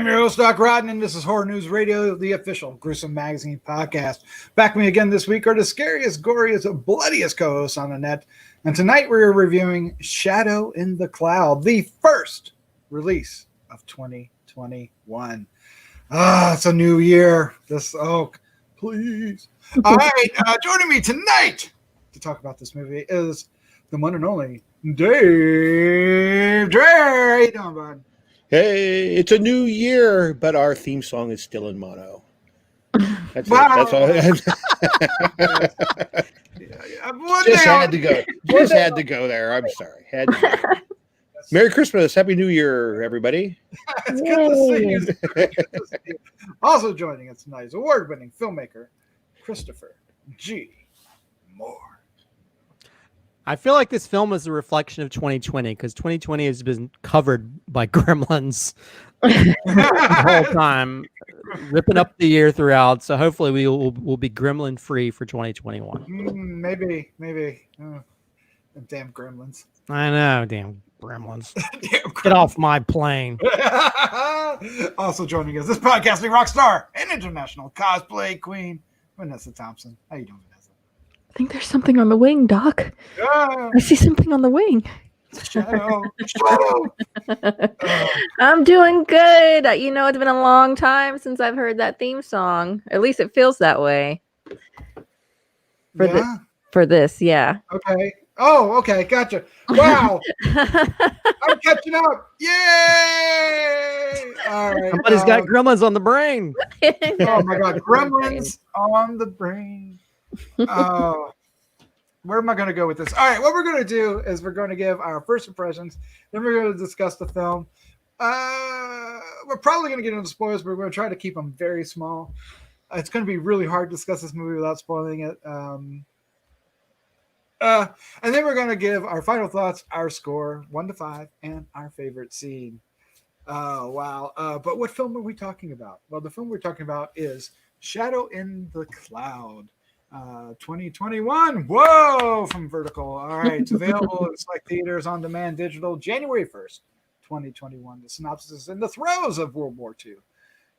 I'm your host, Doc Rodden, and this is Horror News Radio, the official Gruesome Magazine podcast. Back with me again this week are the scariest, goriest, bloodiest co-hosts on the net. And tonight we're reviewing Shadow in the Cloud, the first release of 2021. It's a new year. Please. All right, joining me tonight to talk about this movie is the one and only Dave Dreher. How you doing, bud? Hey, it's a new year, but our theme song is still in mono. That's wow. That's all. Just had to go. Just had to go there. I'm sorry. Had to go. Merry Christmas. Happy New Year, everybody. It's good to see you. Also joining us tonight is award-winning filmmaker Christopher G. Moore. I feel like this film is a reflection of 2020 because 2020 has been covered by gremlins the whole time, ripping up the year throughout. So hopefully we'll be gremlin free for 2021. Maybe. Damn gremlins. I know, damn gremlins. Get off my plane. Also joining us, this podcasting rock star and international cosplay queen, Vanessa Thompson. How you doing, Vanessa? I think there's something on the wing, Doc. Yeah. I see something on the wing. Shadow. I'm doing good. You know, it's been a long time since I've heard that theme song. At least it feels that way. For this, yeah. Okay. Oh, okay. Gotcha. Wow. I'm catching up. Yay! All right. Somebody's got gremlins on the brain. Oh my God, gremlins on the brain. Where am I going to go with this? All right, what we're going to do is we're going to give our first impressions. Then we're going to discuss the film. We're probably going to get into spoilers, but we're going to try to keep them very small. It's going to be really hard to discuss this movie without spoiling it. And then we're going to give our final thoughts, our score, 1 to 5, and our favorite scene. Wow. But what film are we talking about? Well, the film we're talking about is Shadow in the Cloud. 2021. Whoa, from Vertical. All right, it's available in select theaters on demand digital January 1st, 2021. The synopsis is in the throes of World War II.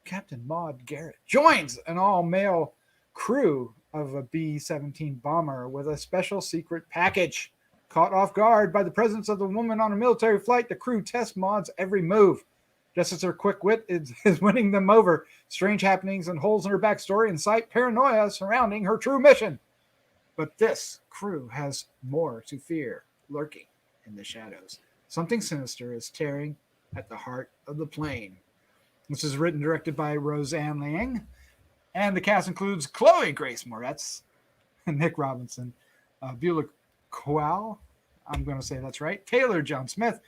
Captain Maude Garrett joins an all-male crew of a B-17 bomber with a special secret package. Caught off guard by the presence of the woman on a military flight, the crew tests Maude's every move. Just as her quick wit is winning them over, strange happenings and holes in her backstory incite paranoia surrounding her true mission. But this crew has more to fear lurking in the shadows. Something sinister is tearing at the heart of the plane. This is written and directed by Roseanne Liang, and the cast includes Chloe Grace Moretz, Nick Robinson, Beulah Kowal, I'm going to say that's right, Taylor John Smith,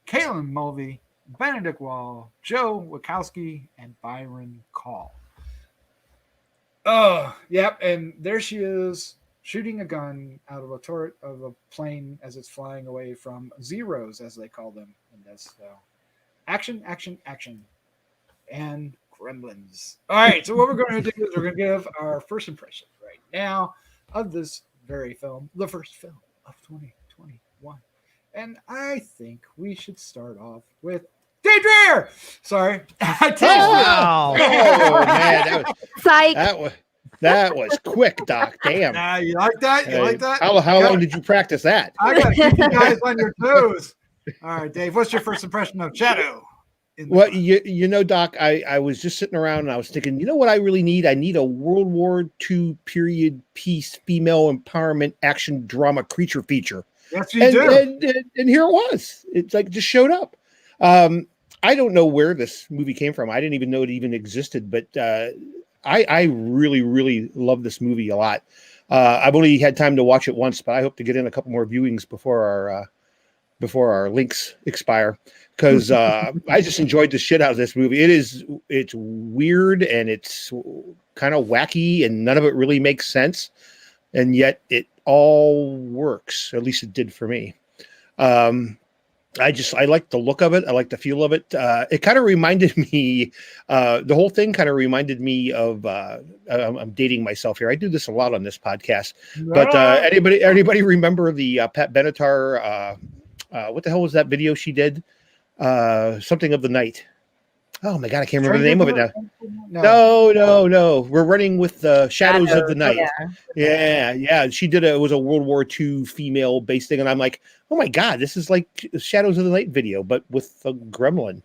Kaylin Mulvey, Benedict Wall, Joe Wachowski, and Byron Call. Oh, yep, and there she is shooting a gun out of a turret of a plane as it's flying away from Zeros, as they call them in this. So, action, and gremlins. All right, so what we're going to do is we're going to give our first impression right now of this very film, the first film of 2021. And I think we should start off with Dave Dreher. Sorry. Wow. Oh man, Psych. that was quick, Doc. Damn. You like that? You like that? How long did you practice that? I got to keep you guys on your toes. All right, Dave, what's your first impression of Shadow? Well, you know, Doc, I was just sitting around and I was thinking, you know what I really need? I need a World War II period piece, female empowerment action drama creature feature. Yes, you do. And here it was. It's like it just showed up. I don't know where this movie came from. I didn't even know it even existed, but I really, really love this movie a lot. I've only had time to watch it once, but I hope to get in a couple more viewings before our links expire, because I just enjoyed the shit out of this movie. It's weird and it's kind of wacky and none of it really makes sense, and yet it all works. At least it did for me. I like the look of it. I like the feel of it. It kind of reminded me, the whole thing kind of reminded me of, I'm dating myself here. I do this a lot on this podcast, but anybody remember the Pat Benatar, what the hell was that video she did? Something of the Night. Oh my god, I can't remember the name of it now. No. No. We're running with the Shadows of the Night. Yeah. Yeah. She did it was a World War II female based thing, and I'm like, oh my god, this is like Shadows of the Night video, but with a gremlin.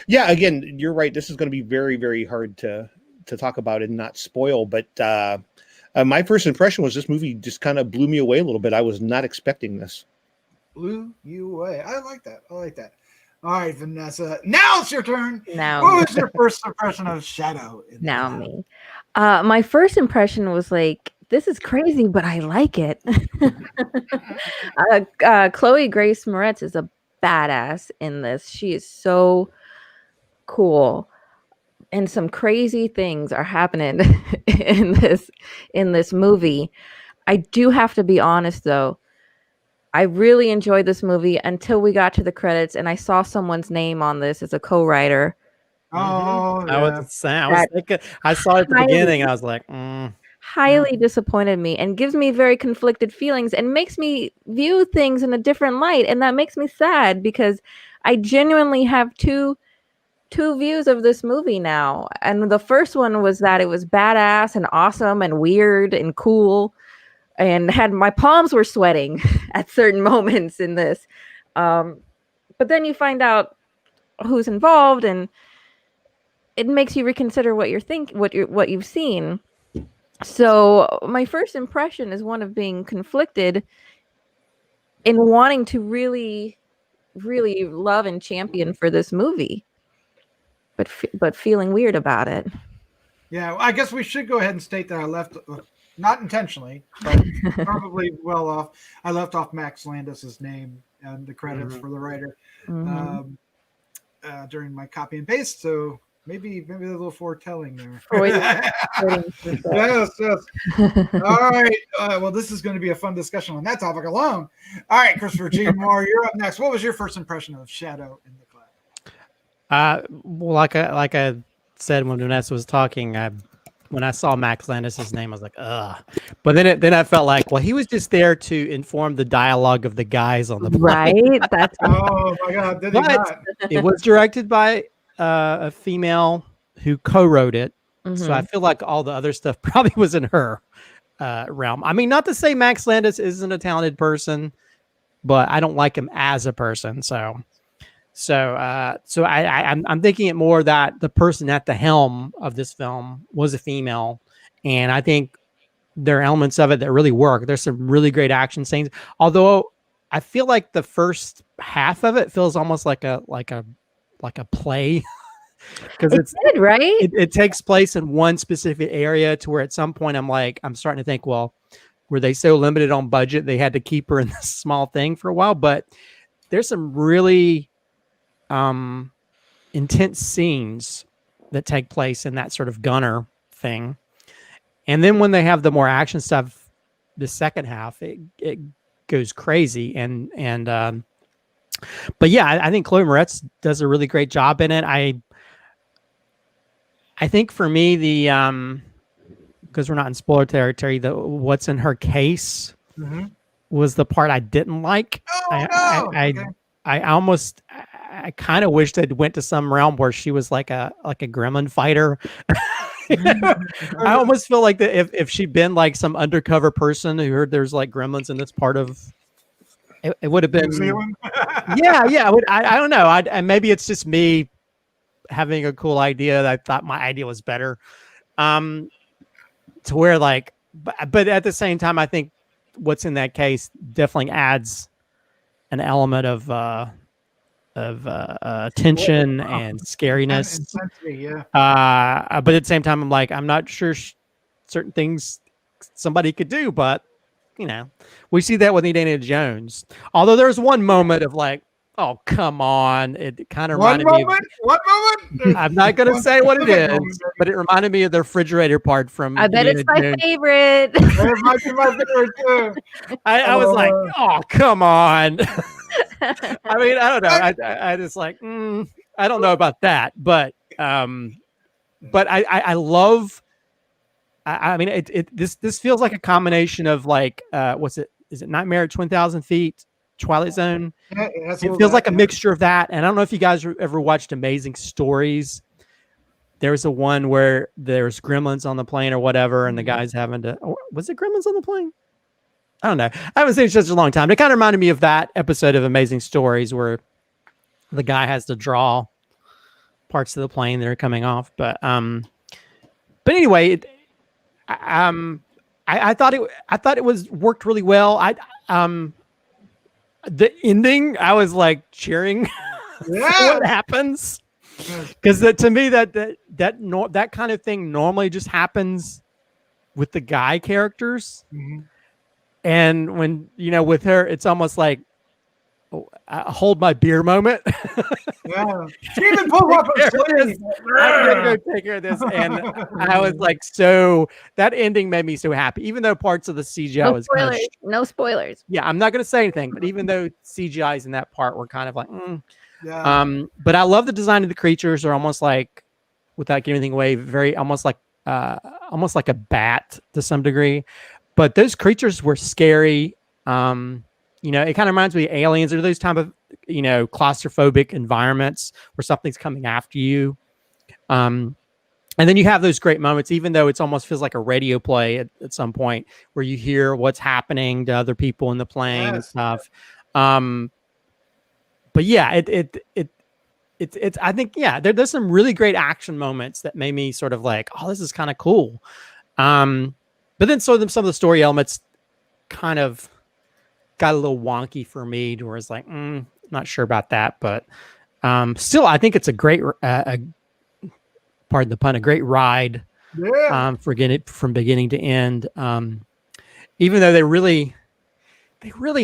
Yeah, again, you're right. This is going to be very, very hard to talk about and not spoil. But my first impression was this movie just kind of blew me away a little bit. I was not expecting this. Blew you away. I like that. All right, Vanessa. Now it's your turn. Now, What was your first impression of Shadow? me. My first impression was like, this is crazy, but I like it. Chloe Grace Moretz is a badass in this. She is so cool, and some crazy things are happening in this movie. I do have to be honest, though. I really enjoyed this movie until we got to the credits and I saw someone's name on this as a co-writer. Oh, I was thinking, I saw it at the beginning. I was like, highly disappointed me and gives me very conflicted feelings and makes me view things in a different light. And that makes me sad because I genuinely have two views of this movie now. And the first one was that it was badass and awesome and weird and cool. And had my palms were sweating at certain moments in this. But then you find out who's involved and it makes you reconsider what you've seen. So my first impression is one of being conflicted in wanting to really, really love and champion for this movie, but feeling weird about it. Yeah, well, I guess we should go ahead and state that I left, not intentionally, but probably well off. I left off Max Landis's name and the credits for the writer during my copy and paste. So maybe a little foretelling there. Yes. All right. Well, this is going to be a fun discussion on that topic alone. All right, Christopher G. Moore, you're up next. What was your first impression of Shadow in the Cloud? Well, like I said when Vanessa was talking, when I saw Max Landis's name, I was like, ugh. But then I felt like, well, he was just there to inform the dialogue of the guys on the plane. Right. That's Oh my God! Did he not? It was directed by a female who co-wrote it, so I feel like all the other stuff probably was in her realm. I mean, not to say Max Landis isn't a talented person, but I don't like him as a person. So I'm thinking it more that the person at the helm of this film was a female, and I think there are elements of it that really work. There's some really great action scenes, although I feel like the first half of it feels almost like a play because it's good, right? It takes place in one specific area to where at some point I'm starting to think, well, were they so limited on budget they had to keep her in this small thing for a while? But there's some really intense scenes that take place in that sort of gunner thing. And then when they have the more action stuff, the second half, it goes crazy. But yeah, I think Chloe Moretz does a really great job in it. I think for me, because we're not in spoiler territory, what's in her case was the part I didn't like. I kind of wished it went to some realm where she was like a gremlin fighter. I almost feel like that if she'd been like some undercover person who heard there's like gremlins in this part of it would have been yeah. I don't know. And maybe it's just me having a cool idea. I thought my idea was better. To where like, but at the same time, I think what's in that case definitely adds an element of tension and scariness. But at the same time, I'm like, I'm not sure certain things somebody could do, but we see that with Indiana Jones. Although there's one moment of like, oh, come on. It kind of reminded me. What moment? I'm not going to say what it is, but it reminded me of the refrigerator part from I bet Indiana it's my Jones. favorite. It might be my favorite too. I was like, oh, come on. I mean, I don't know. I just like, I don't know about that, but I love. I mean, this feels like a combination of like, what's it? Is it Nightmare at 20,000 Feet? Twilight Zone. Yeah, it has a It little feels of like a that, yeah. mixture of that. And I don't know if you guys ever watched Amazing Stories. There's a one where there's gremlins on the plane or whatever, and the guy's having to. Was it gremlins on the plane? I don't know. I haven't seen it in such a long time. It kind of reminded me of that episode of Amazing Stories where the guy has to draw parts of the plane that are coming off. But anyway, I thought it was worked really well. The ending, I was like cheering Yeah. what happens, because to me that kind of thing normally just happens with the guy characters, and when with her, it's almost like a hold my beer moment. Yeah. She even pulled off her sleeve. I'm gonna go take care of this, and I was like, so that ending made me so happy, even though parts of the CGI No was kind of spoilers. No spoilers. yeah, I'm not going to say anything, but even though CGI's in that part were kind of like, Yeah. but I love the design of the creatures. Are almost like, without giving anything away, very almost like a bat to some degree. But those creatures were scary. It kind of reminds me of aliens or those type of, claustrophobic environments where something's coming after you. And then you have those great moments, even though it almost feels like a radio play at some point where you hear what's happening to other people in the plane and stuff. But yeah, it's I think, yeah, there's some really great action moments that made me sort of like, oh, this is kind of cool. But then some of the story elements kind of got a little wonky for me, to where it's like, not sure about that, but still, I think it's a great, pardon the pun, a great ride. Yeah. From beginning to end. Even though they really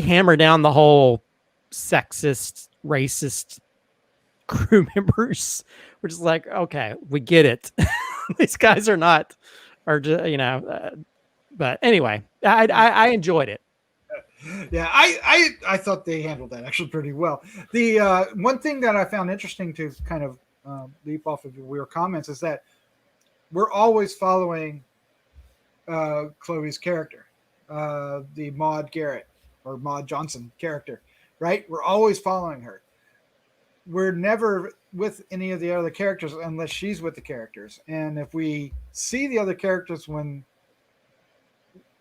hammer down the whole sexist, racist crew members, which is like, okay, we get it. These guys are just, but anyway, I enjoyed it. Yeah, I thought they handled that actually pretty well. The one thing that I found interesting to kind of leap off of your comments is that we're always following Chloe's character, the Maude Garrett or Maude Johnson character, right? We're always following her. We're never with any of the other characters unless she's with the characters. And if we see the other characters when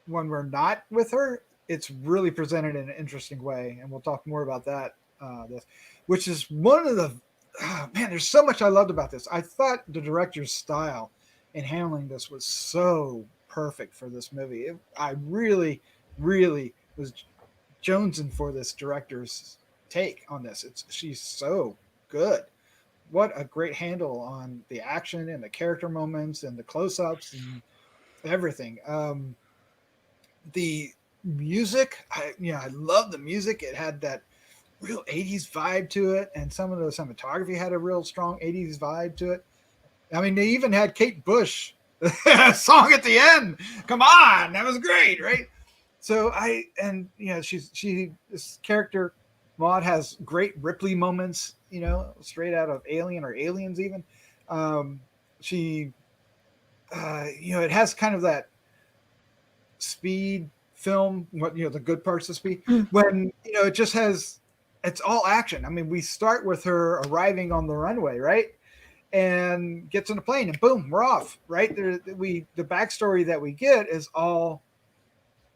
we're not with her, it's really presented in an interesting way. And we'll talk more about that, which is one of the, there's so much I loved about this. I thought the director's style in handling this was so perfect for this movie. I really, really was jonesing for this director's take on this. She's so good. What a great handle on the action and the character moments and the close-ups and everything. The music, I love the music. It had that real 80s vibe to it, and some of the cinematography had a real strong 80s vibe to it. I mean, they even had Kate Bush song at the end. Come on, that was great, right? So this character Maude has great Ripley moments, straight out of Alien or Aliens even. It has kind of that speed film, the good parts of Speed, when it just has, it's all action. I mean, we start with her arriving on the runway, right, and gets in the plane, and boom, we're off, right? The backstory that we get is all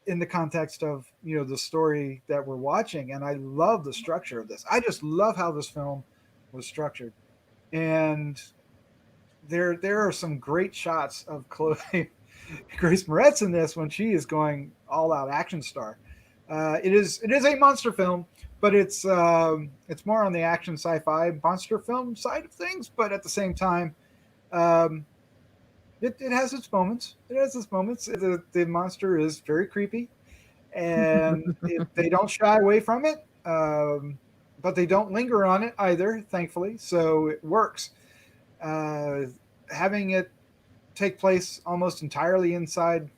in the context of the story that we're watching, and I love the structure of this. I just love how this film was structured, and there are some great shots of Chloe Grace Moretz in this when she is going all out action star. It is a monster film, but it's more on the action sci-fi monster film side of things. But at the same time, it has its moments. The monster is very creepy, and they don't shy away from it, but they don't linger on it either, thankfully. So it works. Having it take place almost entirely inside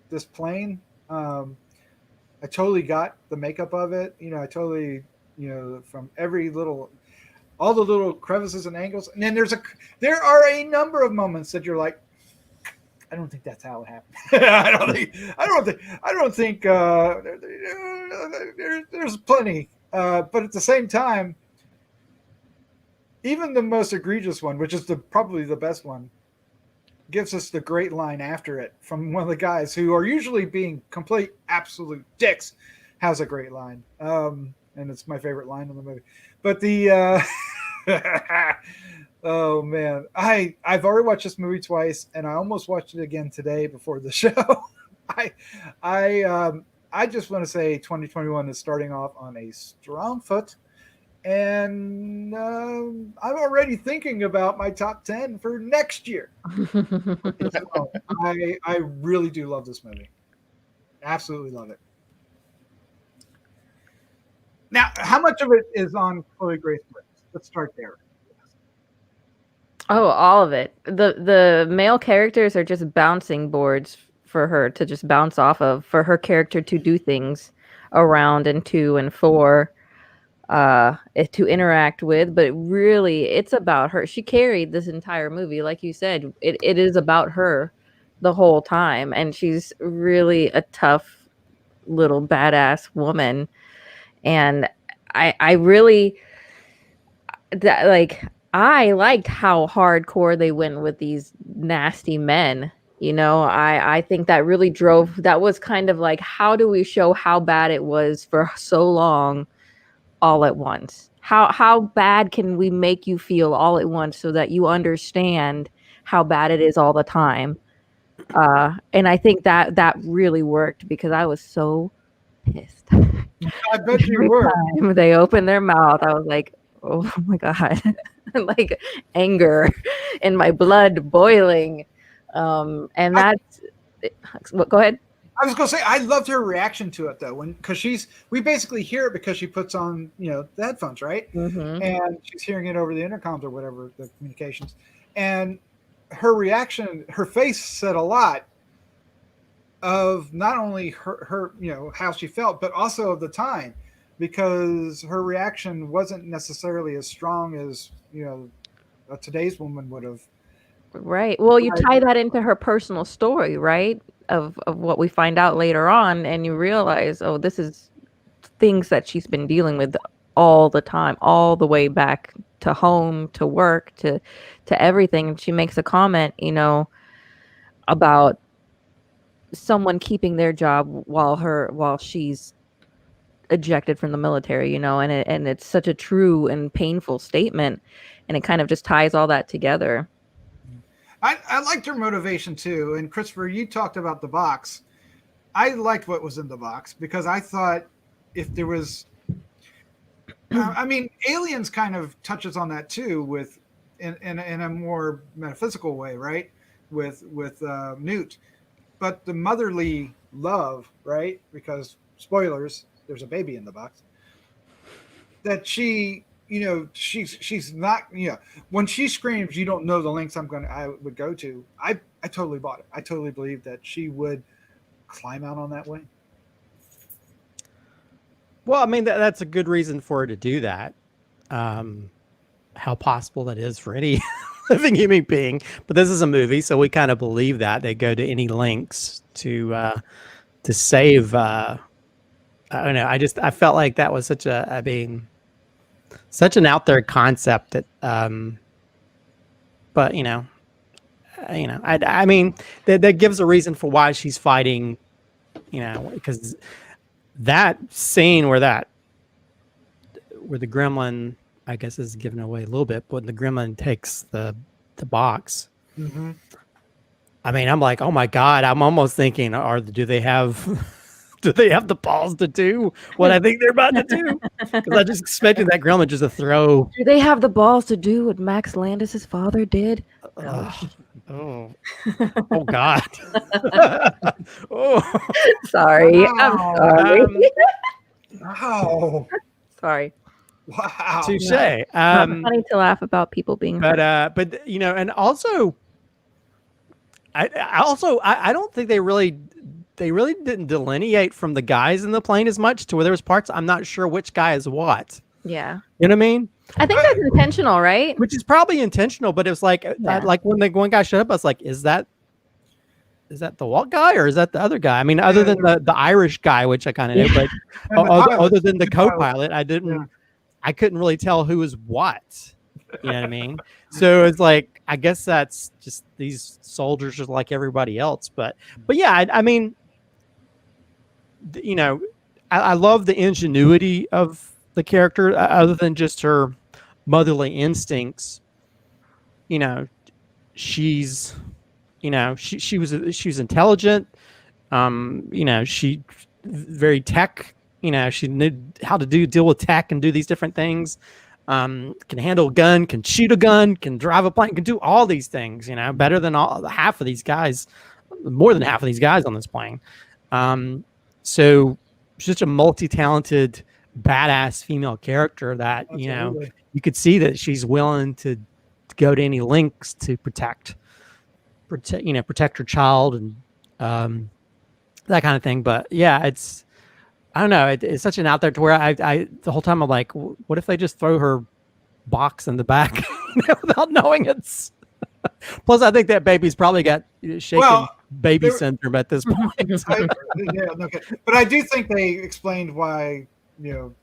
this plane. I totally got the makeup of it. I totally, from all the little crevices and angles. And then there are a number of moments that you're like, I don't think that's how it happened. I don't think there's plenty But at the same time, even the most egregious one, which is probably the best one, gives us the great line after it from one of the guys who are usually being complete absolute dicks, has a great line. And it's my favorite line in the movie. But oh man, I've already watched this movie twice, and I almost watched it again today before the show. I just want to say 2021 is starting off on a strong foot, and I'm already thinking about my top 10 for next year. I really do love this movie. Absolutely love it. Now, how much of it is on Chloe Grace Moretz? Let's start there. Oh, all of it. The male characters are just bouncing boards for her to just bounce off of, for her character to do things around and to and for, to interact with. But really, it's about her. She carried this entire movie, like you said. It is about her the whole time, and she's really a tough little badass woman. And I really I liked how hardcore they went with these nasty men. I think that really that was kind of like, how do we show how bad it was for so long all at once? How bad can we make you feel all at once so that you understand how bad it is all the time? And I think that really worked, because I was so pissed. I bet you were. Time they opened their mouth, I was like, oh my God. Like anger and my blood boiling. And that's go ahead. I was gonna say, I loved her reaction to it though, because we basically hear it because she puts on the headphones, right? Mm-hmm. And she's hearing it over the intercoms or whatever, the communications, and her reaction, her face said a lot of not only her how she felt, but also of the time, because her reaction wasn't necessarily as strong as today's woman would have. Right. Well, you tie that into her personal story, right? Of what we find out later on, and you realize, oh, this is things that she's been dealing with all the time, all the way back to home, to work, to everything. And she makes a comment, about someone keeping their job while she's ejected from the military, and it's such a true and painful statement, and it kind of just ties all that together. I liked her motivation too. And Christopher, you talked about the box. I liked what was in the box, because I thought if there was, Aliens kind of touches on that too, in a more metaphysical way, right? With Newt, but the motherly love, right? Because spoilers, there's a baby in the box. That she, she's not, when she screams, you don't know the lengths I would go to. I totally bought it. I totally believe that she would climb out on that way. Well, that's a good reason for her to do that. How possible that is for any living human being. But this is a movie, so we kind of believe that they go to any lengths to save. I don't know. I felt like that was such an out there concept that, but that gives a reason for why she's fighting, because that scene where the gremlin, I guess, is given away a little bit, but when the gremlin takes the box, mm-hmm. I'm like, oh my God, I'm almost thinking, do they have the balls to do what I think they're about to do? Because I just expected that gremlin just to throw. Do they have the balls to do what Max Landis' father did? Oh God. Oh. Sorry. Wow. I'm sorry. Wow. Sorry. Wow. Touche. Funny to laugh about people being hurt. But and also, I don't think they really didn't delineate from the guys in the plane as much, to where there was parts I'm not sure which guy is what. Yeah. You know what I mean? I think that's intentional, right? Which is probably intentional, but it was like, like when the one guy showed up, I was like, is that is that the Walt guy or is that the other guy? I mean, other than the Irish guy, which I kind of knew, but other than the co-pilot, I couldn't really tell who was what. You know what I mean? So it's like, I guess that's just these soldiers are like everybody else. But yeah, I mean, you know, I love the ingenuity of the character, other than just her motherly instincts. You know, she's, you know, she was intelligent. You know, she very tech. You know, she knew how to deal with tech and do these different things. Can handle a gun, can shoot a gun, can drive a plane, can do all these things. You know, better than half of these guys, more than half of these guys on this plane. So she's such a multi-talented, badass female character that you know you could see that she's willing to go to any lengths to protect her child and that kind of thing. But yeah, I don't know. It's such an out there to where I the whole time I'm like, what if they just throw her box in the back without knowing it's. Plus, I think that baby's probably got shaken baby syndrome at this point. But I do think they explained why, you know,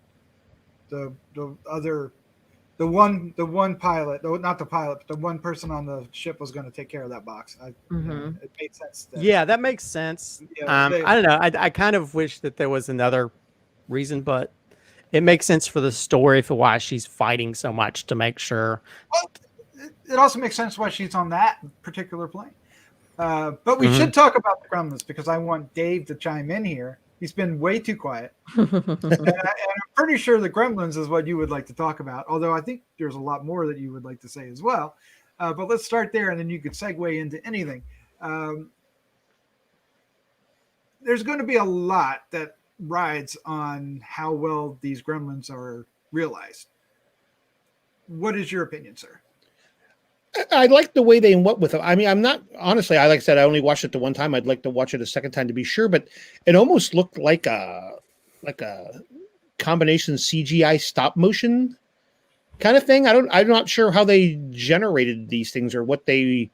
the one pilot, not the pilot, but the one person on the ship was going to take care of that box. It made sense. That makes sense. I don't know. I kind of wish that there was another reason, but it makes sense for the story for why she's fighting so much to make sure. Well, it also makes sense why she's on that particular plane. But we should talk about the Gremlins because I want Dave to chime in here. He's been way too quiet. and I'm pretty sure the Gremlins is what you would like to talk about, although I think there's a lot more that you would like to say as well. But let's start there, and then you could segue into anything. There's going to be a lot that rides on how well these Gremlins are realized. What is your opinion, sir? I like the way they went with it. I mean, I'm not honestly. Like I said, I only watched it the one time. I'd like to watch it a second time to be sure. But it almost looked like a combination CGI stop motion kind of thing. I'm not sure how they generated these things or what they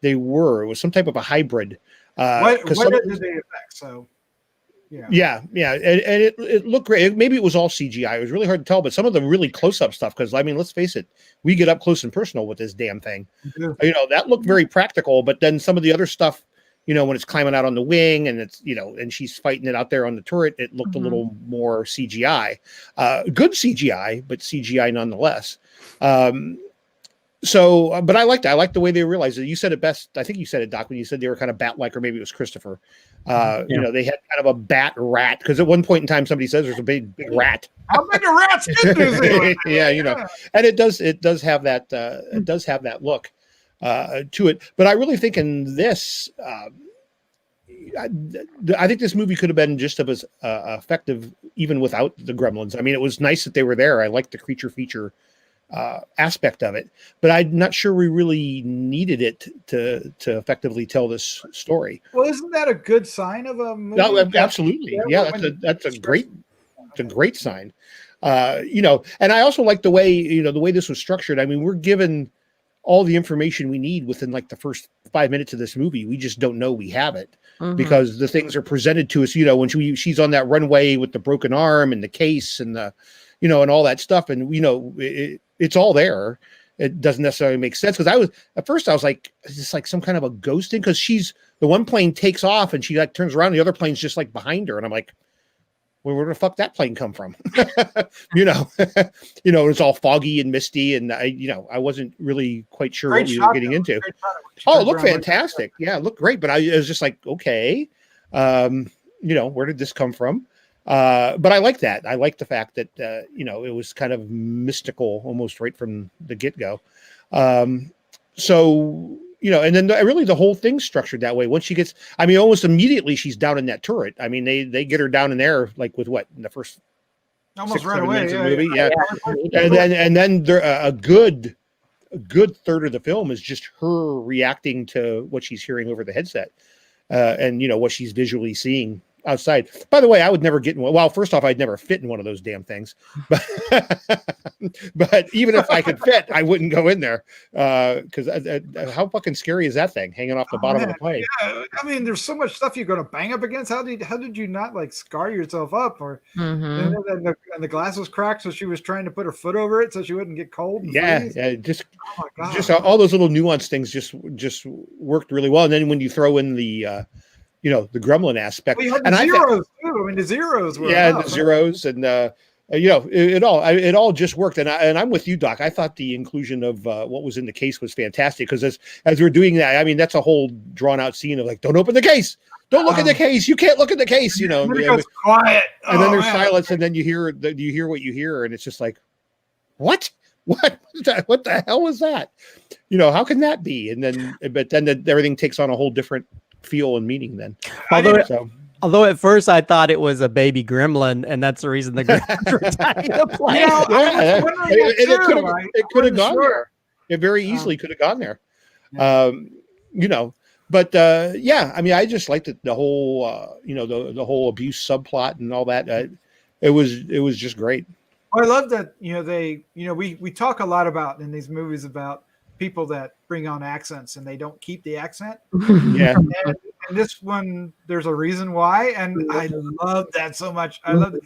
were. It was some type of a hybrid. What did they affect? So. Yeah, and it looked great. Maybe it was all CGI. It was really hard to tell, but some of the really close-up stuff, because I mean, let's face it, we get up close and personal with this damn thing. You know, that looked very practical, but then some of the other stuff, you know, when it's climbing out on the wing and it's, you know, and she's fighting it out there on the turret, it looked a little more CGI. Good CGI, but CGI nonetheless. So, but I liked it. I liked the way they realized it. You said it best. I think you said it, Doc, when you said they were kind of bat-like, or maybe it was Christopher. You know, they had kind of a bat rat, because at one point in time, somebody says there's a big rat. How big a rat's get Yeah, you know, and it does have that it does have that look to it. But I really think in this, I think this movie could have been just as effective even without the Gremlins. I mean, it was nice that they were there. I liked the creature feature aspect of it, but I'm not sure we really needed it to effectively tell this story. Well, isn't that a good sign of a movie? No, absolutely. Yeah, that's a great sign. You know, and I also like the way, you know, the way this was structured. I mean, we're given all the information we need within like the first 5 minutes of this movie. We just don't know we have it because the things are presented to us, you know, when she's on that runway with the broken arm and the case and the, you know, and all that stuff. And, you know, it's all there. It doesn't necessarily make sense. Because at first I was like, is this like some kind of a ghosting? Because the one plane takes off and she like turns around, and the other plane's just like behind her. And I'm like, well, where the fuck that plane come from? You know, it's all foggy and misty. And I wasn't really quite sure what we were getting into. Oh, it looked fantastic. Yeah, it looked great. But I was just like, okay, you know, where did this come from? But I like that. I like the fact that, you know, it was kind of mystical almost right from the get-go. So, you know, and then really the whole thing's structured that way. Once she gets, I mean, almost immediately she's down in that turret. I mean, they get her down in there, like with what, in the first almost right away. Yeah. And then there, a good third of the film is just her reacting to what she's hearing over the headset. And, you know, what she's visually seeing outside. By the way, I would never get in one. Well, first off, I'd never fit in one of those damn things. But even if I could fit, I wouldn't go in there because how fucking scary is that thing hanging off the bottom of the plane? Yeah, I mean, there's so much stuff you're going to bang up against. How did you not like scar yourself up? Or and the glass was cracked, so she was trying to put her foot over it so she wouldn't get cold. Yeah, just all those little nuanced things just worked really well. And then when you throw in the the gremlin aspect, well, you had the zeros too. I mean, the zeros were the zeros, and it all just worked. And I'm with you, Doc. I thought the inclusion of what was in the case was fantastic because as we're doing that, I mean, that's a whole drawn out scene of like, don't open the case, don't look at the case, you can't look at the case, It goes quiet, and then there's silence, and then you hear what you hear, and it's just like, what the hell was that? How can that be? And then everything takes on a whole different feel and meaning then. Although at first I thought it was a baby gremlin, and that's the reason the gremlins were attacking the plane. It could have gone there. It very easily could have gone there. But I mean, I just liked it, the whole the whole abuse subplot and all that. It was just great. Well, I love that we talk a lot about in these movies about people that bring on accents and they don't keep the accent. Yeah. And this one, there's a reason why, and I love that so much. I love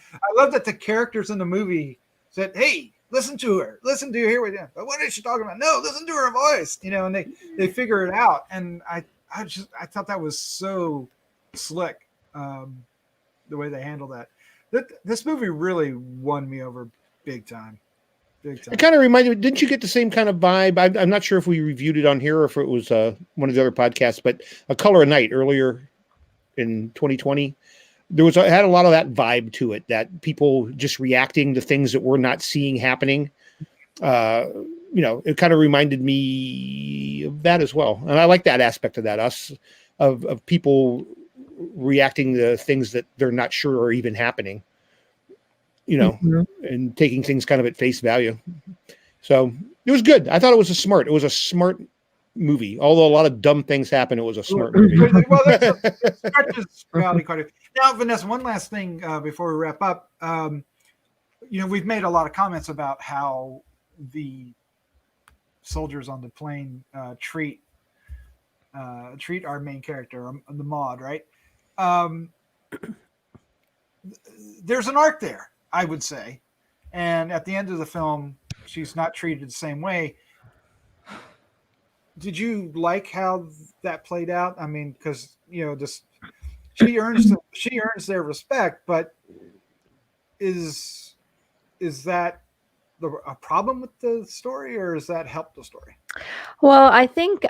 that the characters in the movie said, "Hey, listen to her, hear what you." But what is she talking about? No, listen to her voice, and they figure it out. And I thought that was so slick, the way they handled that. This movie really won me over big time. It kind of reminded me, didn't you get the same kind of vibe? I'm not sure if we reviewed it on here or if it was one of the other podcasts, but A Color of Night earlier in 2020, it had a lot of that vibe to it, that people just reacting to things that we're not seeing happening. It kind of reminded me of that as well. And I like that aspect of that, of people reacting to things that they're not sure are even happening. And taking things kind of at face value. So it was good. I thought it was a smart movie. Although a lot of dumb things happen, it was a smart movie. Well, that's reality quite a bit. Now, Vanessa, one last thing before we wrap up. We've made a lot of comments about how the soldiers on the plane treat our main character, the Maude, right? There's an arc there, I would say. And at the end of the film, she's not treated the same way. Did you like how that played out? I mean, because she earns their respect, but is that a problem with the story, or does that help the story? Well, I think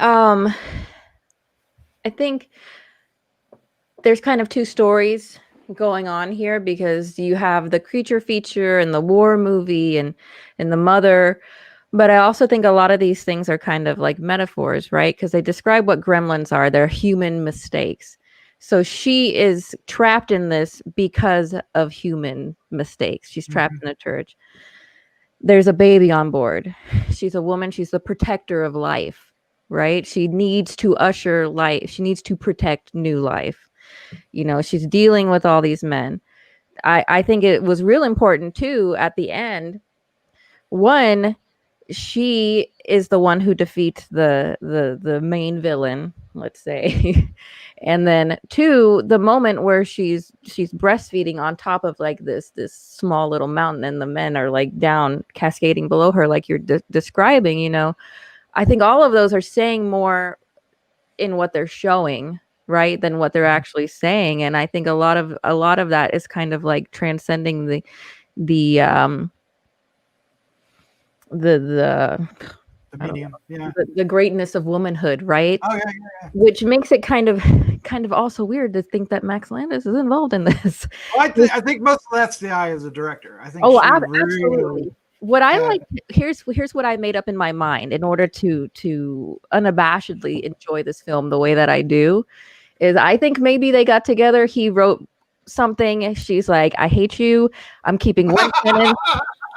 there's kind of two stories going on here, because you have the creature feature and the war movie and the mother, but I also think a lot of these things are kind of like metaphors, right? Because they describe what gremlins are. They're human mistakes. So she is trapped in this because of human mistakes. She's trapped in a church. There's a baby on board. She's a woman. She's the protector of life, right? She needs to usher life. She needs to protect new life. She's dealing with all these men. I think it was real important too at the end. One, she is the one who defeats the main villain, let's say. And then two, the moment where she's breastfeeding on top of like this small little mountain, and the men are like down cascading below her, like you're describing, I think all of those are saying more in what they're showing, right, than what they're actually saying. And I think a lot of that is kind of like transcending the medium, the greatness of womanhood, right? Oh yeah. Which makes it kind of also weird to think that Max Landis is involved in this. Well, I think most of that's the eye of the director. I think. Oh, absolutely. What I like, here's what I made up in my mind in order to unabashedly enjoy this film the way that I do, is I think maybe they got together. He wrote something. She's like, I hate you. I'm keeping one sentence,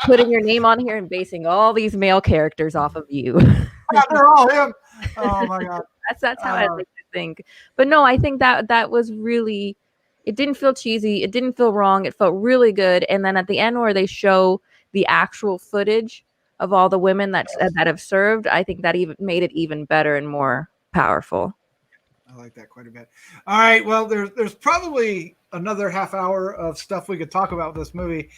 putting your name on here and basing all these male characters off of you. They're all him. Oh my God. That's how I like to think. But no, I think that was really It didn't feel cheesy. It didn't feel wrong. It felt really good. And then at the end where they show the actual footage of all the women that have served, I think that even made it even better and more powerful. I like that quite a bit. All right. Well, there's probably another half hour of stuff we could talk about with this movie.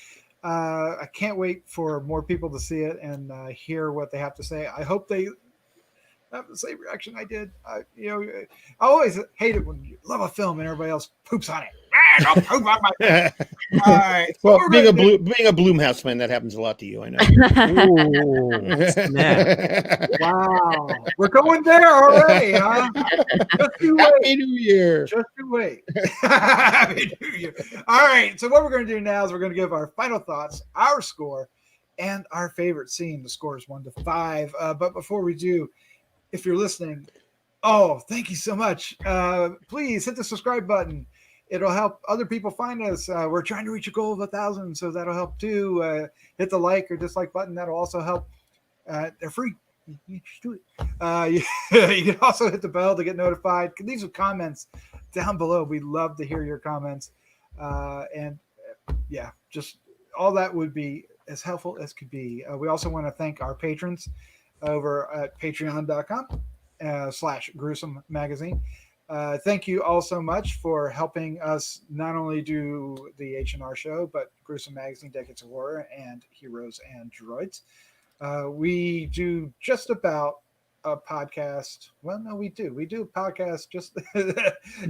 I can't wait for more people to see it and hear what they have to say. I hope they have the same reaction I did. I always hate it when you love a film and everybody else poops on it. Don't poop on my film. All right. Well, being a Bloomhouse fan, that happens a lot to you, I know. Wow. We're going there already, huh? Just you wait. Happy New Year. Just you wait. Happy New Year. All right. So what we're going to do now is we're going to give our final thoughts, our score, and our favorite scene. The score is 1 to 5. But before we do, if you're listening, thank you so much. Please hit the subscribe button. It'll help other people find us. We're trying to reach a goal of 1,000, so that'll help too. Hit the like or dislike button. That'll also help. They're free. You just do it. You can also hit the bell to get notified. Leave some comments down below. We love to hear your comments. Just all that would be as helpful as could be. We also want to thank our patrons over at patreon.com/Gruesome Magazine. Thank you all so much for helping us not only do the H&R show, but Gruesome Magazine, Decades of Horror, and Heroes and Droids. We do just about a podcast. Well, no, we do. We do a podcast just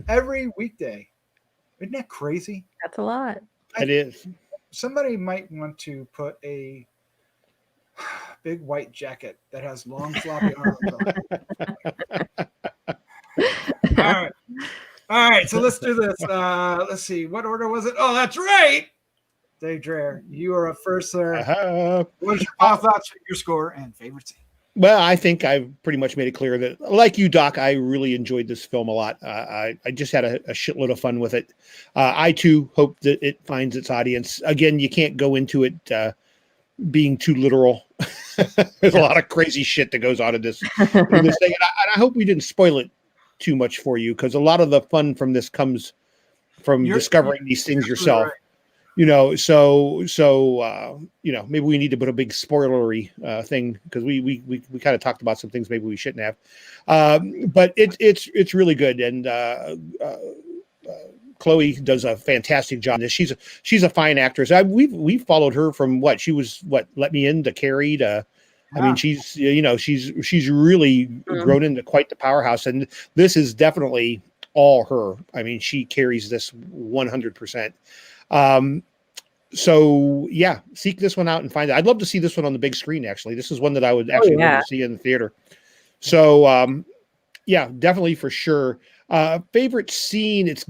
every weekday. Isn't that crazy? That's a lot. It is. Somebody might want to put a big white jacket that has long floppy arms on it. All right. So let's do this. Let's see. What order was it? Oh, that's right. Dave Dreher, you are up first, sir. What is your final thoughts, your score, and favorite scene? Well, I think I've pretty much made it clear that, like you, Doc, I really enjoyed this film a lot. I just had a shitload of fun with it. I, too, hope that it finds its audience. Again, you can't go into it being too literal. There's a lot of crazy shit that goes on in this thing. And I hope we didn't spoil it too much for you, because a lot of the fun from this comes from discovering these things yourself. Right. Maybe we need to put a big spoilery thing, because we kind of talked about some things maybe we shouldn't have. But it's really good, and Chloe does a fantastic job. She's a fine actress. We've followed her from what she was, Let Me In to Carrie to. I mean, she's really grown into quite the powerhouse, and this is definitely all her. I mean, she carries this 100%. So yeah, seek this one out and find it. I'd love to see this one on the big screen. Actually, this is one that I would actually love to see in the theater. So definitely for sure. Favorite scene? It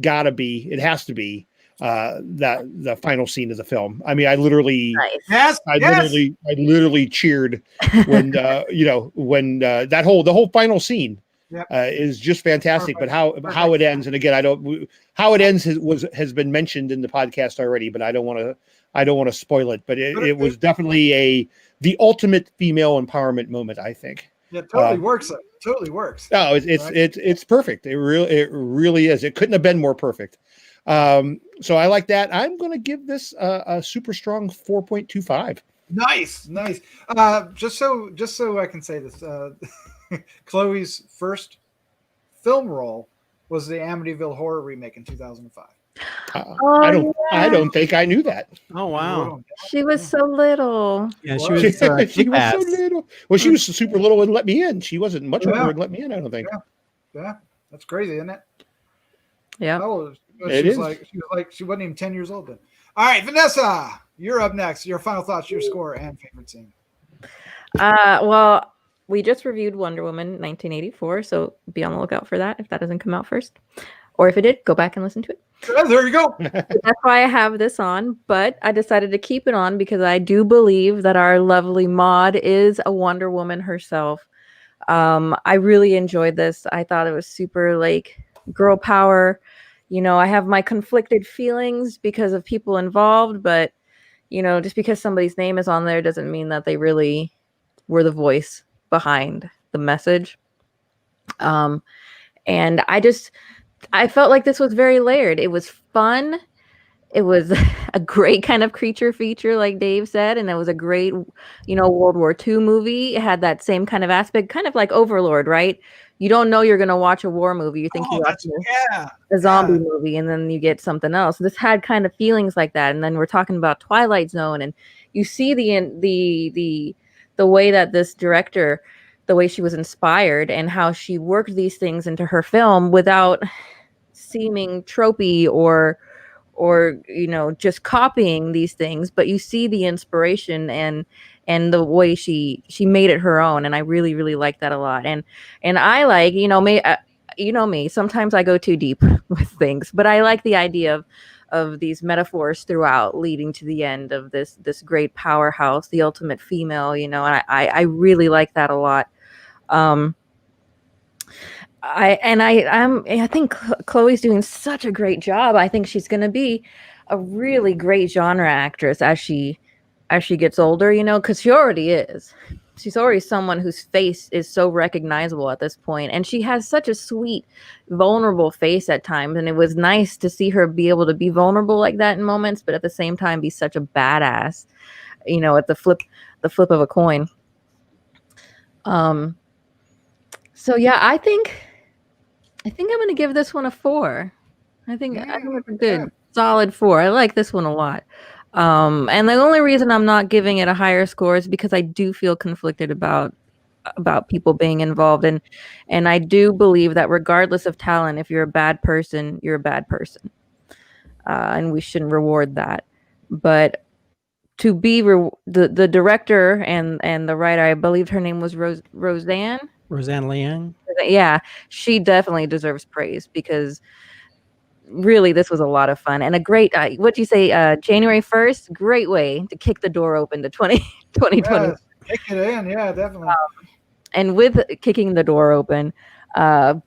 has to be the final scene of the film. I mean, I literally cheered when the whole final scene is just fantastic. Perfect. But how it ends, and again, how it ends has been mentioned in the podcast already, but I don't want to spoil it. But it was definitely the ultimate female empowerment moment, I think. Yeah, totally works. It totally works. No, it's perfect. It really is. It couldn't have been more perfect. So I like that. I'm going to give this a super strong 4.25. Nice. Just so I can say this, Chloe's first film role was the Amityville Horror remake in 2005. I don't think I knew that. Oh wow, she was so little. Yeah, she was so little. Well, she was super little and Let Me In. She wasn't much older and Let Me In, I don't think. Yeah, that's crazy, isn't it? Yeah. She wasn't even 10 years old then. All right, Vanessa, you're up next. Your final thoughts, your score, and favorite scene. Well, we just reviewed Wonder Woman 1984, so be on the lookout for that if that doesn't come out first. Or if it did, go back and listen to it. Oh, there you go. That's why I have this on, but I decided to keep it on because I do believe that our lovely Maude is a Wonder Woman herself. I really enjoyed this. I thought it was super girl power. I have my conflicted feelings because of people involved, but just because somebody's name is on there doesn't mean that they really were the voice behind the message. And I felt like this was very layered. It was fun. It was a great kind of creature feature, like Dave said, and it was a great, World War II movie. It had that same kind of aspect, kind of like Overlord, right? You don't know you're going to watch a war movie. You think you're watching a zombie movie, and then you get something else. This had kind of feelings like that. And then we're talking about Twilight Zone, and you see the way that this director, the way she was inspired, and how she worked these things into her film without seeming tropey or just copying these things, but you see the inspiration and the way she made it her own, and I really, really like that a lot. And I like, me, sometimes I go too deep with things, but I like the idea of these metaphors throughout, leading to the end of this great powerhouse, the ultimate female, and I really like that a lot. I think Chloe's doing such a great job. I think she's going to be a really great genre actress as she gets older, because she already is. She's already someone whose face is so recognizable at this point, and she has such a sweet, vulnerable face at times, and it was nice to see her be able to be vulnerable like that in moments, but at the same time be such a badass, at the flip of a coin. So yeah, I think I'm going to give this one a 4. I think it's a good, solid 4. I like this one a lot. And the only reason I'm not giving it a higher score is because I do feel conflicted about people being involved. And I do believe that regardless of talent, if you're a bad person, you're a bad person. And we shouldn't reward that. But to be the director and the writer, I believe her name was Roseanne Liang. Yeah, she definitely deserves praise, because really this was a lot of fun and a great what'd you say, January 1st, great way to kick the door open to 2020. Kick it in, yeah, definitely. And with kicking the door open,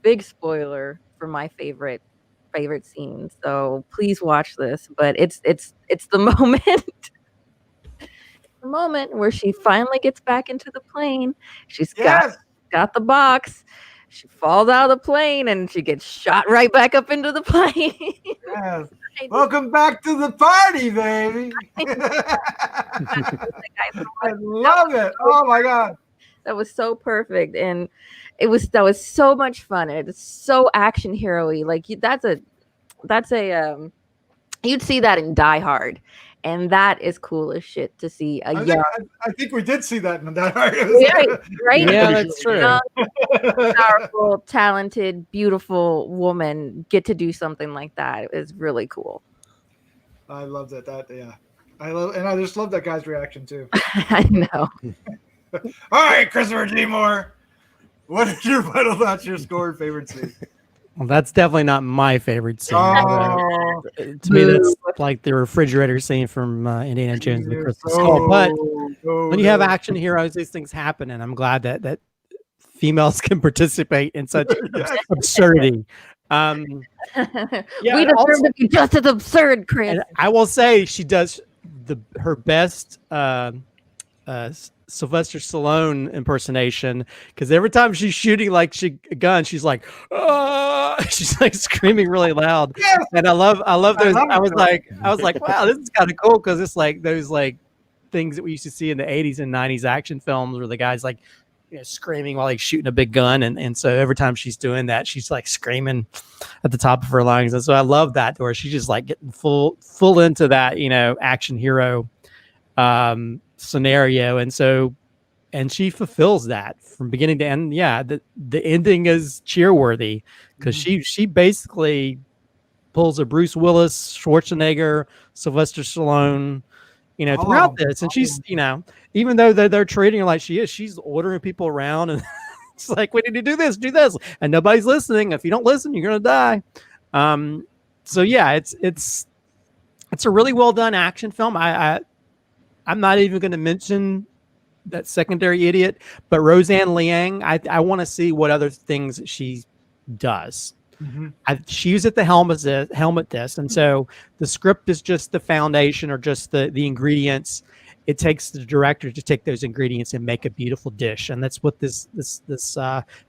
big spoiler for my favorite scene, so please watch this. But it's the moment where she finally gets back into the plane. She's got the box. She falls out of the plane and she gets shot right back up into the plane. Yes. Welcome back to the party, baby. I love it. Oh my God. That was so perfect. And that was so much fun. It's so action hero-y. Like that's a you'd see that in Die Hard. And that is cool as shit to see I think we did see that in Die Hard. Right? Yeah, that's true. Powerful, talented, beautiful woman get to do something like that. It's really cool. I love that. I just love that guy's reaction too. I know. All right, Christopher G. Moore, what is your final thoughts, your score and favorite scene? Well, that's definitely not my favorite scene. Oh, to me, that's like the refrigerator scene from Indiana Jones and the Crystal Skull. But when you have action heroes, these things happen, and I'm glad that females can participate in such absurdity. We deserve to be just as absurd, Chris. And I will say she does her best Sylvester Stallone impersonation, because every time she's shooting a gun, she's like, oh! She's like screaming really loud. Yes! And I love those. I was like, wow, this is kind of cool, because it's like those like things that we used to see in the 80s and 90s action films where the guy's like, screaming while he's shooting a big gun, and so every time she's doing that, she's like screaming at the top of her lungs. And so I love that, where she's just like getting full into that action hero scenario, and she fulfills that from beginning to end. The ending is cheerworthy, because she basically pulls a Bruce Willis, Schwarzenegger, Sylvester Stallone throughout this. And she's even though they're treating her like she's ordering people around, and it's like, we need to do this, and nobody's listening. If you don't listen, you're gonna die. So yeah, it's a really well done action film. I'm not even going to mention that secondary idiot, but Roseanne Liang, I want to see what other things she does. She was at the helmet this, and so the script is just the foundation, or just the ingredients. It takes the director to take those ingredients and make a beautiful dish, and that's what this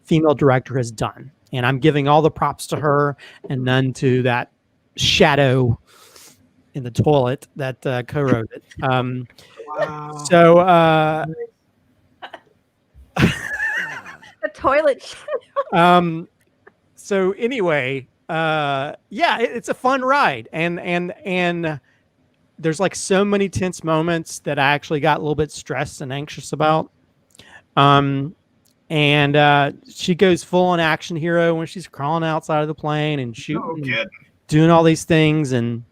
female director has done. and I'm giving all the props to her and none to that shadow in the toilet that co-wrote it. Wow. So The toilet. so anyway, it's a fun ride, and there's like so many tense moments that I actually got a little bit stressed and anxious about. And she goes full on action hero when she's crawling outside of the plane and shooting, and doing all these things, and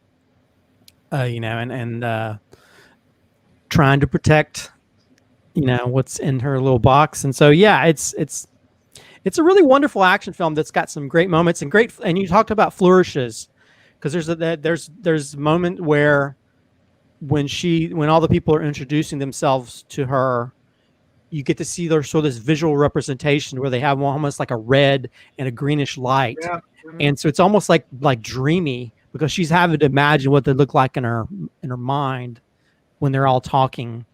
trying to protect, what's in her little box. And so, yeah, it's a really wonderful action film that's got some great moments and you talked about flourishes, because there's a moment where when all the people are introducing themselves to her, you get to see their sort of this visual representation where they have almost like a red and a greenish light. Yeah. And so it's almost like dreamy, because she's having to imagine what they look like in her mind when they're all talking.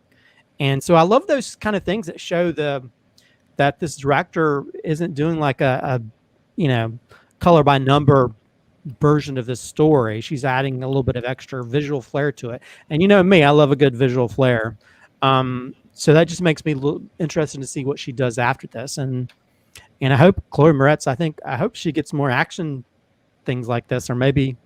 And so I love those kind of things that show that this director isn't doing like a color by number version of this story. She's adding a little bit of extra visual flair to it. And me, I love a good visual flair. So that just makes me interested to see what she does after this. And I hope Chloe Moretz, I hope she gets more action things like this, or maybe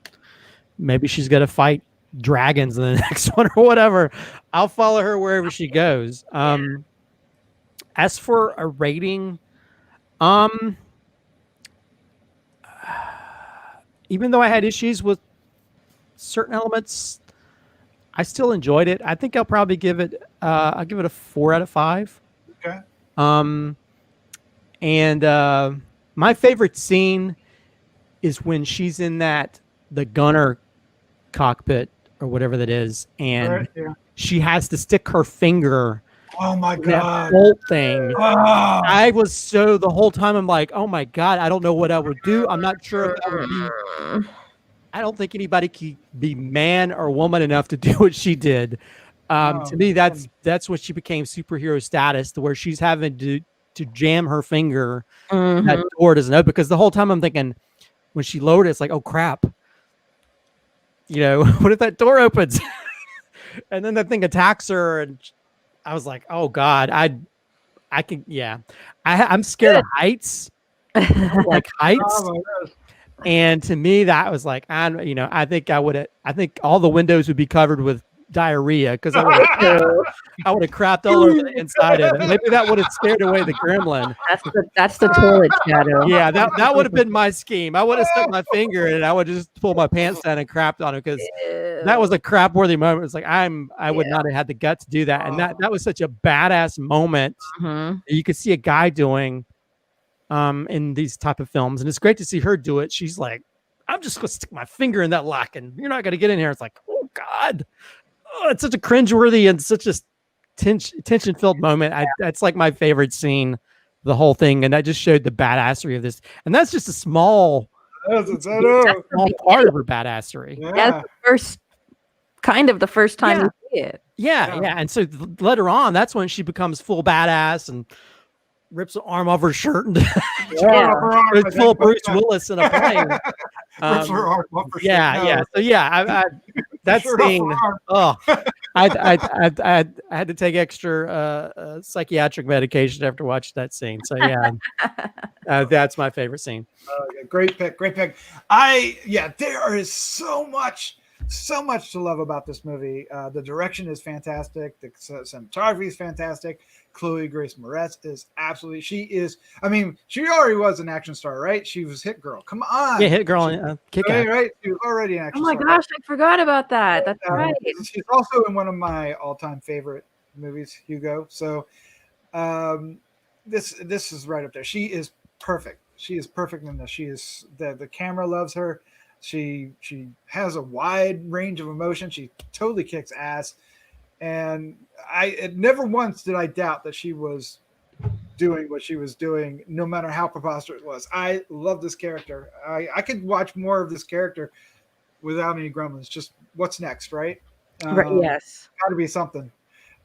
she's going to fight dragons in the next one or whatever. I'll follow her wherever she goes. As for a rating, even though I had issues with certain elements, I still enjoyed it. I think I'll probably give it a 4 out of 5. Okay. And my favorite scene is when she's in the gunner cockpit or whatever that is, and she has to stick her finger. Oh my that God. bolt thing. Oh. I was the whole time I'm like, oh my God, I don't know what I would do. I'm not sure if that would be. I don't think anybody can be man or woman enough to do what she did. To me, that's when she became superhero status, to where she's having to jam her finger. That door doesn't open, because the whole time I'm thinking, when she lowered it, it's like, oh crap. What if that door opens? And then that thing attacks her, and I was like, oh God, I'm scared of heights. Like heights. Oh my gosh. And to me, that was like, I think all the windows would be covered with diarrhea, because I would have crapped all over the inside of it. Maybe that would have scared away the gremlin. That's the toilet shadow. Yeah, that would have been my scheme. I would have stuck my finger in it. I would just pull my pants down and crapped on it, because that was a crap worthy moment. It's like I would not have had the gut to do that. And that was such a badass moment that you could see a guy doing in these type of films. And it's great to see her do it. She's like, I'm just gonna stick my finger in that lock and you're not gonna get in here. It's like, oh God. Oh, it's such a cringeworthy and such a tension-filled moment. That's like my favorite scene, the whole thing, and that just showed the badassery of this. And that's just a small part of her badassery. Yeah, the first time you see it. Yeah. And so later on, that's when she becomes full badass and rips the arm off her shirt and it's full Bruce Willis in a plane. So that scene. Oh, I had to take extra psychiatric medication after watching that scene. So that's my favorite scene. Great pick. There is so much to love about this movie. The direction is fantastic. The cinematography is fantastic. Chloe Grace Moretz is absolutely. She already was an action star, right? She was Hit Girl. Come on. Yeah, Hit Girl. Kick Ass. Right? She was already an action star. Oh my gosh, I forgot about that. That's right. She's also in one of my all-time favorite movies, Hugo. So this is right up there. She is perfect. She is perfect in this. She is the camera loves her. She has a wide range of emotion. She totally kicks ass. And never once did I doubt that she was doing what she was doing, no matter how preposterous it was. I love this character. I could watch more of this character without any gremlins. Just what's next, right? Yes. Got to be something.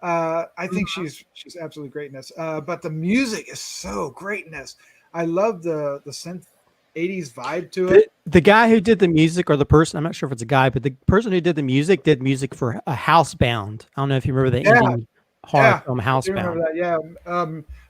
I think she's absolutely great in this. But the music is so great in this. I love the synth '80s vibe to it. The guy who did the music, or the person, I'm not sure if it's a guy, but the person who did the music did music for a Housebound. I don't know if you remember the Yeah. indie horror film I do remember Housebound. that. Yeah,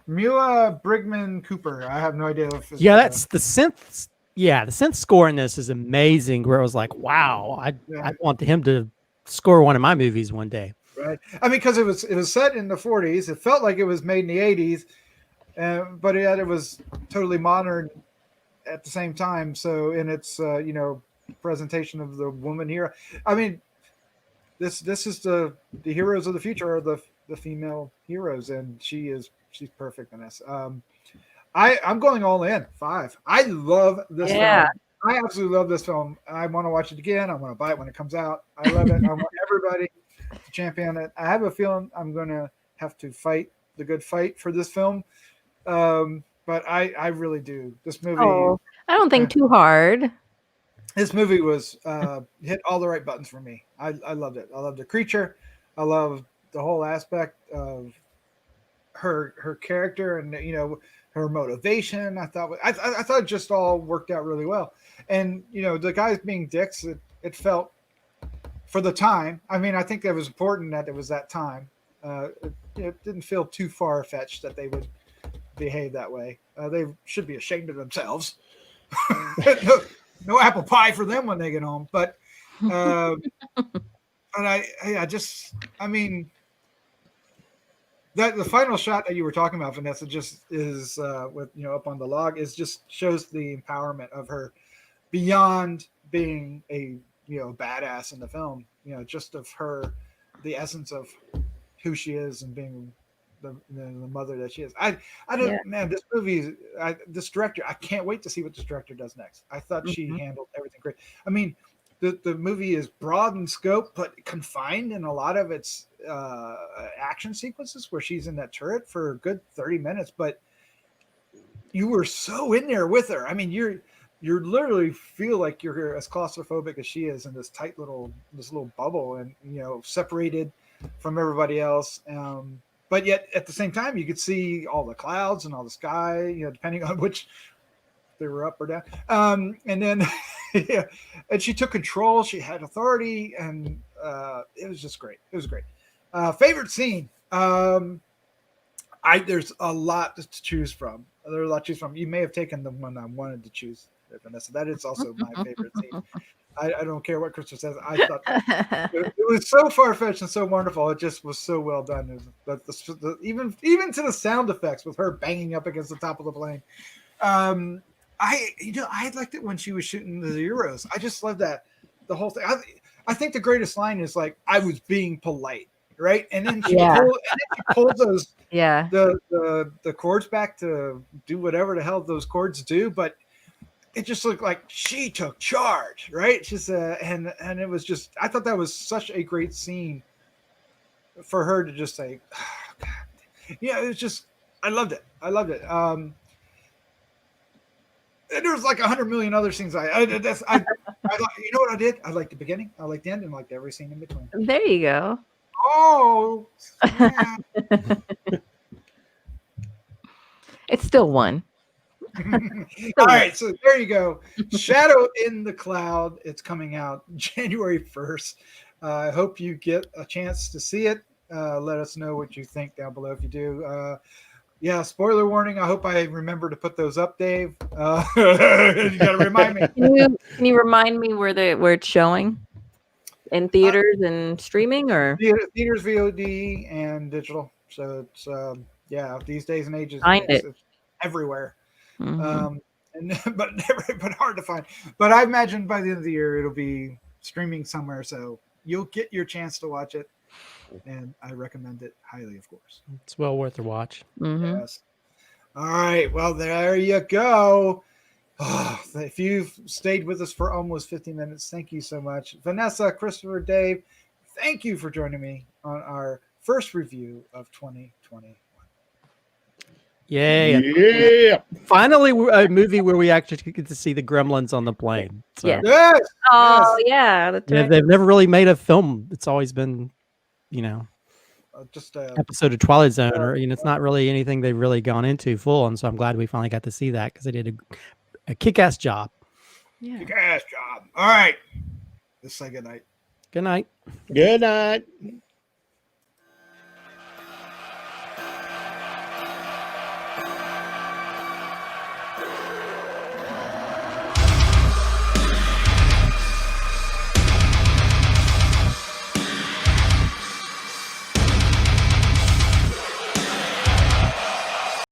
Mula Brigman Cooper. I have no idea if it's, Yeah, that's the synth. Yeah, the synth score in this is amazing. Where I was like, wow, I want him to score one of my movies one day. right. I mean, because it was set in the '40s. It felt like it was made in the '80s, but yet it was totally modern at the same time. So in its presentation of the woman hero. I mean, this is the heroes of the future are the female heroes, and she's perfect, Vanessa. I'm going all in 5. I love this film. I absolutely love this film. I want to watch it again. I want to buy it when it comes out. I love it. I want everybody to champion it. I have a feeling I'm going to have to fight the good fight for this film. But I really do. This movie. Oh, I don't think too hard. This movie was hit all the right buttons for me. I loved it. I loved the creature. I love the whole aspect of her character and her motivation. I thought it just all worked out really well. And the guys being dicks, it felt for the time. I mean, I think that was important that it was that time. It didn't feel too far fetched that they would behave that way. They should be ashamed of themselves. No apple pie for them when they get home. But I mean, that the final shot that you were talking about, Vanessa, just is with up on the log is just shows the empowerment of her beyond being a badass in the film. Just of her, the essence of who she is and being the mother that she is. I don't man, this movie, this director, I can't wait to see what this director does next. I thought she handled everything great. I mean, the movie is broad in scope, but confined in a lot of its action sequences where she's in that turret for a good 30 minutes. But you were so in there with her. I mean, you're literally feel like you're as claustrophobic as she is in this tight little bubble, and separated from everybody else. But yet at the same time, you could see all the clouds and all the sky, depending on which they were up or down. And then, and she took control. She had authority, and it was just great. It was great. Favorite scene. There's a lot to choose from. There's a lot to choose from. You may have taken the one I wanted to choose, Vanessa. That is also my favorite scene. I don't care what Christopher says. I thought it was so far-fetched and so wonderful. It just was so well done. Even to the sound effects with her banging up against the top of the plane. I liked it when she was shooting the Zeros. I just love that, the whole thing. I think the greatest line is like, "I was being polite," right? And then she pulled those the cords back to do whatever the hell those cords do, but it just looked like she took charge, right? Just and it was just, I thought that was such a great scene for her to just say, oh, God. It was just, I loved it. And there was like 100 million other scenes. I thought, you know what I did? I liked the beginning, I liked the end, and liked every scene in between. There you go. Oh, yeah. It's still one. All right, so there you go. Shadow in the Cloud. It's coming out January 1st. I hope you get a chance to see it. Let us know what you think down below if you do. Spoiler warning. I hope I remember to put those up, Dave. You got to remind me. Can you remind me where it's showing? In theaters and streaming, or theaters, VOD, and digital. So it's these days and ages, it's everywhere. Mm-hmm. But hard to find. But I imagine by the end of the year it'll be streaming somewhere, so you'll get your chance to watch it, and I recommend it highly, of course. It's well worth a watch. Mm-hmm. Yes. All right. Well, there you go. Oh, if you've stayed with us for almost 50 minutes, thank you so much. Vanessa, Christopher, Dave, thank you for joining me on our first review of 2021. Yeah. Finally, a movie where we actually get to see the gremlins on the plane. So, Yes. Oh, yeah. That's right. They've never really made a film. It's always been, just episode of Twilight Zone, or it's not really anything they've really gone into full. And so I'm glad we finally got to see that, because they did a kick-ass job. Yeah. Good ass job. All right. Let's say good night. Good night. Good night.